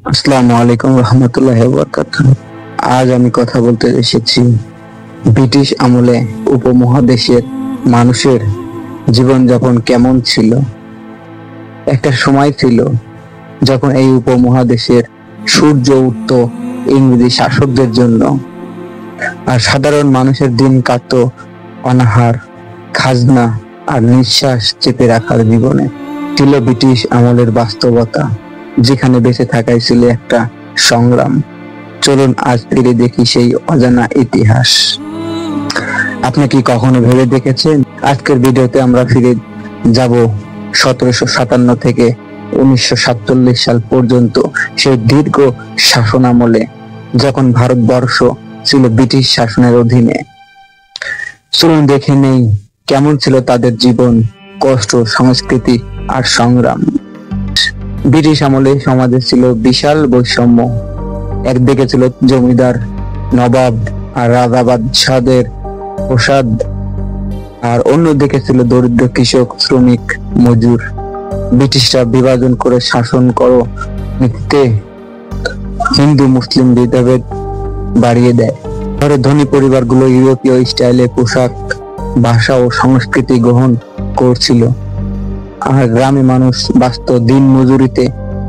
আসসালামু আলাইকুম রহমতুল্লাহি ওয়া বারাকাতুহু। আজ আমি কথা বলতে এসেছি ব্রিটিশ আমলে উপমহাদেশের মানুষের জীবনযাপন কেমন ছিল। একটা সময় ছিল যখন এই উপমহাদেশের সূর্য উঠত ইংরেজি শাসকদের জন্য, আর সাধারণ মানুষের দিন কাটত অনাহার, খাজনা আর নিঃশ্বাস চেপে রাখার জীবনে। ছিল ব্রিটিশ আমলের বাস্তবতা, যেখানে বেঁচে থাকাই ছিল একটা সংগ্রাম। চলুন আজ ফিরে দেখি সেই অজানা ইতিহাস। আপনি কি কখনো ভেবে দেখেছেন? আজকের ভিডিওতে আমরা ফিরে যাব 1757 থেকে 1947 সাল পর্যন্ত, সেই দীর্ঘ শাসন আমলে যখন ভারতবর্ষ ছিল ব্রিটিশ শাসনের অধীনে। চলুন দেখে নেই কেমন ছিল তাদের জীবন, কষ্ট, সংস্কৃতি আর সংগ্রাম। ব্রিটিশ আমলে সমাজে ছিল বিশাল বৈষম্য। একদিকে ছিল জমিদার, নবাব আর রাজা বাদশাহদের প্রসাদ, আর অন্যদিকে ছিল দরিদ্র কৃষক, শ্রমিক, মজুর। ব্রিটিশরা বিভাজন করে শাসন করো নীতিতে হিন্দু মুসলিম ভেদাভেদ বাড়িয়ে দেয়। শহরে ধনী পরিবারগুলো ইউরোপীয় স্টাইলে পোশাক, ভাষা ও সংস্কৃতি গ্রহণ করছিল, আর গ্রামে মানুষ বাঁচত দিন মজুরিতে,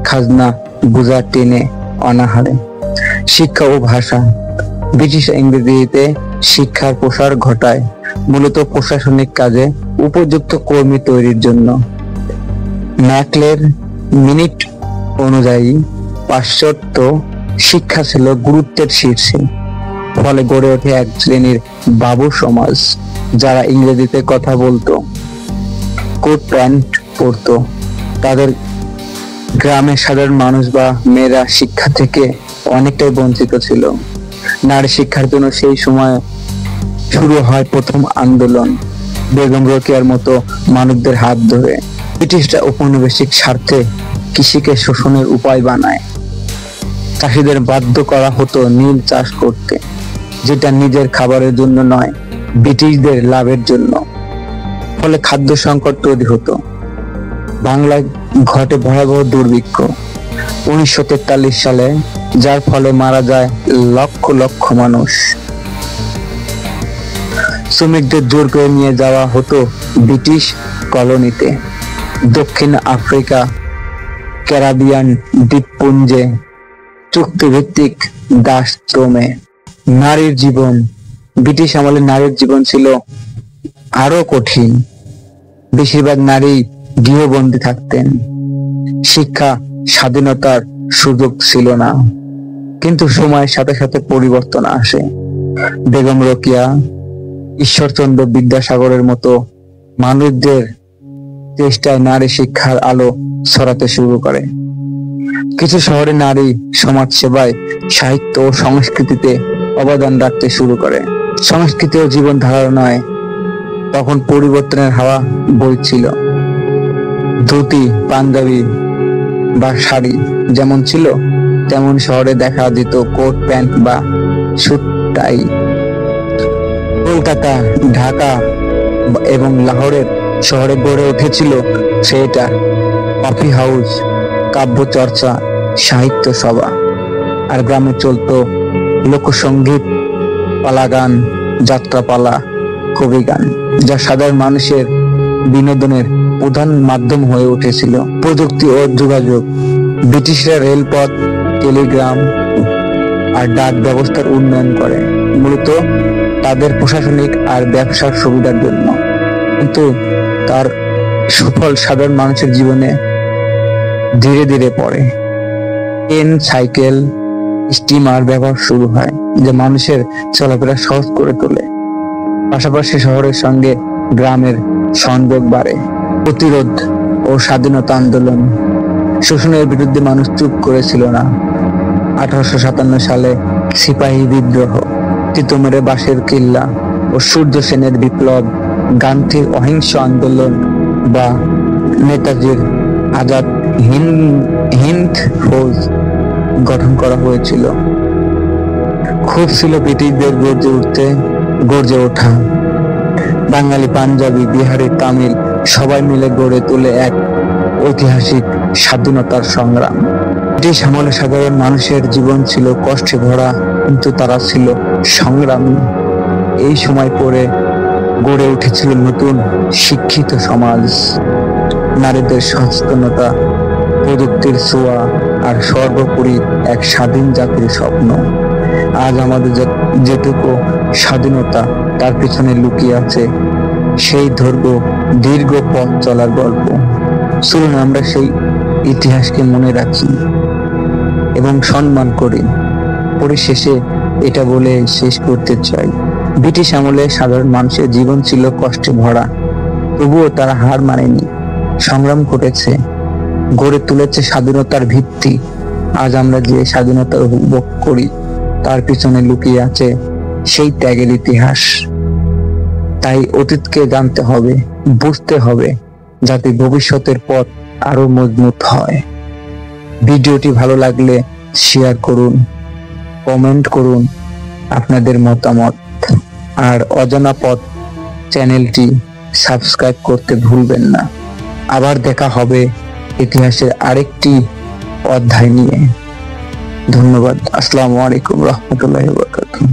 খাজনা বোঝা টেনে অনাহারে। শিক্ষা ও ভাষা। ব্রিটিশ ইংরেজিতে শিক্ষার প্রসার ঘটায়, মূলত প্রশাসনিক কাজে উপযুক্ত কর্মী তৈরির জন্য। ম্যাকলের মিনিট অনুযায়ী পাশ্চাত্য শিক্ষা ছিল গুরুত্বের শীর্ষে। ফলে গড়ে ওঠে এক শ্রেণীর বাবু সমাজ, যারা ইংরেজিতে কথা বলতো, কোট প্যান্ট পরতো। তাদের গ্রামের সাধারণ মানুষ বা মেয়েরা শিক্ষা থেকে অনেকটাই বঞ্চিত ছিল। নারী শিক্ষার জন্য সেই সময় শুরু হয় প্রথম আন্দোলন, বেগম রোকেয়ার মতো মানুষদের হাত ধরে। ব্রিটিশরা ঔপনিবেশিক স্বার্থে কৃষিকে শোষণের উপায় বানায়। চাষিদের বাধ্য করা হতো নীল চাষ করতে, যেটা নিজের খাবারের জন্য নয়, ব্রিটিশদের লাভের জন্য। ফলে খাদ্য সংকট তৈরি হতো। বাংলায় ঘটে ভয়াবহ দুর্ভিক্ষ 1943 সালে, যার ফলে মারা যায় লক্ষ লক্ষ মানুষ। শ্রমিকদের জোর করে নিয়ে যাওয়া হতো ব্রিটিশ কলোনিতে, দক্ষিণ আফ্রিকা, ক্যারিবিয়ান দ্বীপপুঞ্জে, চুক্তিভিত্তিক দাসশ্রমে। নারীর জীবন। ব্রিটিশ আমলে নারীর জীবন ছিল আরো কঠিন। বেশিরভাগ নারী গৃহবন্দী থাকতেন। শিক্ষা, স্বাধীনতার সুযোগ ছিল না। কিন্তু সময়ের সাথে সাথে পরিবর্তন আসে। বেগম রোকেয়া, ঈশ্বরচন্দ্র বিদ্যাসাগরের মতো মানুষদের চেষ্টায় নারী শিক্ষার আলো ছড়াতে শুরু করে। কিছু শহরে নারী সমাজ সেবায়, সাহিত্য ও সংস্কৃতিতে অবদান রাখতে শুরু করে। সংস্কৃতি ও জীবন ধারণায় তখন পরিবর্তনের হাওয়া বইছিল। ধুতি, পাঞ্জাবি বা শাড়ি যেমন ছিল, তেমন শহরে দেখা যেত কোট প্যান্ট বা স্যুট টাই। কলকাতা, ঢাকা এবং লাহোরের শহরে গড়ে উঠেছিল থিয়েটার, কফি হাউস, কাব্য চর্চা, সাহিত্য সভা। আর গ্রামে চলতো লোকসঙ্গীত, পালাগান, যাত্রাপালা, কবিগান, যা সাধারণ মানুষের বিনোদনের প্রধান মাধ্যম হয়ে উঠেছিল। প্রযুক্তি ও যোগাযোগ। ব্রিটিশরা রেলপথ, টেলিগ্রাম আর ডাক ব্যবস্থার উন্নয়ন করে, মূলত তাদের প্রশাসনিক আর ব্যবসার সুবিধার জন্য। কিন্তু তার সুফল সাধারণ মানুষের জীবনে ধীরে ধীরে পড়ে। ট্রেন, সাইকেল, স্টিমার ব্যবহার শুরু হয়, যা মানুষের চলাফেরা সহজ করে তোলে। পাশাপাশি শহরের সঙ্গে গ্রামের সংযোগ বাড়ে। প্রতিরোধ ও স্বাধীনতা আন্দোলন। শোষণের বিরুদ্ধে মানুষ চুপ করেছিল না। 1857 সালে সিপাহী বিদ্রোহ, তিতুমিরের বাঁশের কিল্লা ও সূর্য সেনের বিপ্লব, গান্ধীর অহিংস আন্দোলন বা নেতাজির আজাদ হিন্দ ফৌজ গঠন করা হয়েছিল। খুব ছিল ব্রিটিশদের গর্জে ওঠা। বাঙালি, পাঞ্জাবি, বিহারি, তামিল সবাই মিলে গড়ে তোলে এক ঐতিহাসিক স্বাধীনতার সংগ্রাম। ব্রিটিশ আমলে সাধারণ মানুষের জীবন ছিল কষ্টে ভরা, কিন্তু তারা ছিল সংগ্রামী। এই সময় পরে গড়ে উঠেছিল নতুন শিক্ষিত সমাজ, নারীদের সচেতনতা, প্রযুক্তির ছোঁয়া, আর সর্বোপরি এক স্বাধীন জাতির স্বপ্ন। আজ আমাদের যেটুকু স্বাধীনতা, তার পিছনে লুকিয়ে আছে সেই দীর্ঘ পথ চলার গল্প। চলুন আমরা সেই ইতিহাসকে মনে রাখি এবং সম্মান করি। পরিশেষে এটা বলে শেষ করতে চাই, ব্রিটিশ আমলে সাধারণ মানুষের জীবন ছিল কষ্টে ভরা, তবুও তারা হার মানেনি, সংগ্রাম করেছে, গড়ে তুলেছে স্বাধীনতার ভিত্তি। আজ আমরা যে স্বাধীনতা উপভোগ করি, তার পিছনে লুকিয়ে আছে সেই ত্যাগের ইতিহাস। তাই অতীতকে জানতে হবে, বুঝতে হবে, যাতে ভবিষ্যতের পথ আরো মজবুত হয়। ভিডিওটি ভালো লাগলে শেয়ার করুন, কমেন্ট করুন আপনাদের মতামত, আর অজানা পথ চ্যানেলটি সাবস্ক্রাইব করতে ভুলবেন না। আবার দেখা হবে ইতিহাসের আরেকটি অধ্যায় নিয়ে। ধন্যবাদ। আসসালামু আলাইকুম রহমতুল্লাহি ওয়া বারাকাতুহু।